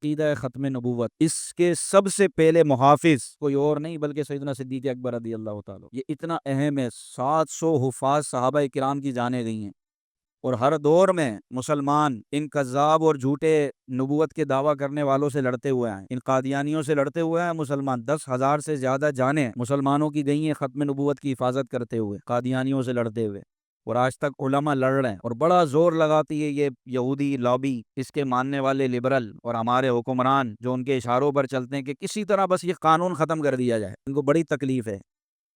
عقیدہ ختم نبوت، اس کے سب سے پہلے محافظ کوئی اور نہیں بلکہ سیدنا صدیق اکبر رضی اللہ تعالیٰ۔ یہ اتنا اہم ہے، 700 حفاظ صحابہ کرام کی جانیں گئی ہیں، اور ہر دور میں مسلمان ان کذاب اور جھوٹے نبوت کے دعویٰ کرنے والوں سے لڑتے ہوئے ہیں، ان قادیانیوں سے لڑتے ہوئے ہیں مسلمان۔ 10,000 سے زیادہ جانیں مسلمانوں کی گئی ہیں خاتم نبوت کی حفاظت کرتے ہوئے، قادیانیوں سے لڑتے ہوئے، اور آج تک علماء لڑ رہے ہیں، اور بڑا زور لگاتی ہے یہ یہودی لابی، اس کے ماننے والے لبرل اور ہمارے حکمران جو ان کے اشاروں پر چلتے ہیں کہ کسی طرح بس یہ قانون ختم کر دیا جائے۔ ان کو بڑی تکلیف ہے۔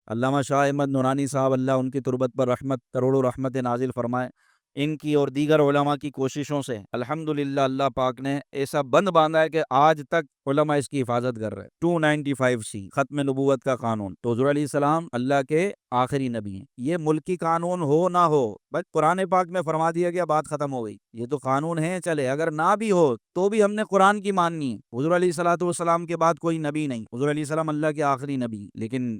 علامہ شاہ احمد نورانی صاحب، اللہ ان کی تربت پر رحمت کروڑوں رحمت نازل فرمائے، ان کی اور دیگر علماء کی کوششوں سے الحمدللہ اللہ پاک نے ایسا بند باندھا ہے کہ آج تک علماء اس کی حفاظت کر رہے ہیں۔ 295C ختم نبوت کا قانون، تو حضور علیہ السلام اللہ کے آخری نبی ہیں۔ یہ ملکی قانون ہو نہ ہو، بس قرآن پاک میں فرما دیا گیا، بات ختم ہو گئی۔ یہ تو قانون ہے، چلے، اگر نہ بھی ہو تو بھی ہم نے قرآن کی ماننی ہے۔ حضور علیہ الصلوۃ والسلام کے بعد کوئی نبی نہیں، حضور علیہ السلام اللہ کے آخری نبی، لیکن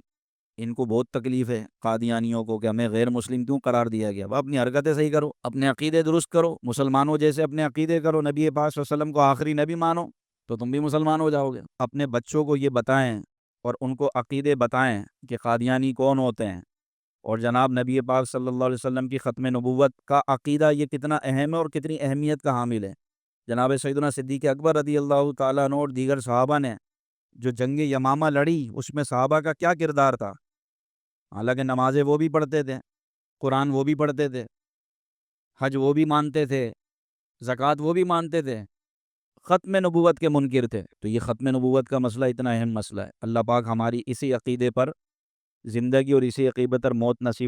ان کو بہت تکلیف ہے قادیانیوں کو کہ ہمیں غیر مسلم کیوں قرار دیا گیا۔ اپنی حرکتیں صحیح کرو، اپنے عقیدے درست کرو، مسلمانوں جیسے اپنے عقیدے کرو، نبی پاک صلی اللہ علیہ وسلم کو آخری نبی مانو تو تم بھی مسلمان ہو جاؤ گے۔ اپنے بچوں کو یہ بتائیں اور ان کو عقیدے بتائیں کہ قادیانی کون ہوتے ہیں، اور جناب نبی پاک صلی اللہ علیہ وسلم کی ختم نبوت کا عقیدہ یہ کتنا اہم ہے اور کتنی اہمیت کا حامل ہے۔ جناب سیدنا صدیق اکبر رضی اللہ تعالیٰ عنہ اور دیگر صحابہ نے جو جنگ یمامہ لڑی، اس میں صحابہ کا کیا کردار تھا؟ حالانکہ نمازیں وہ بھی پڑھتے تھے، قرآن وہ بھی پڑھتے تھے، حج وہ بھی مانتے تھے، زکوٰۃ وہ بھی مانتے تھے، ختم نبوت کے منکر تھے۔ تو یہ ختم نبوت کا مسئلہ اتنا اہم مسئلہ ہے۔ اللہ پاک ہماری اسی عقیدے پر زندگی اور اسی عقیدے پر موت نصیب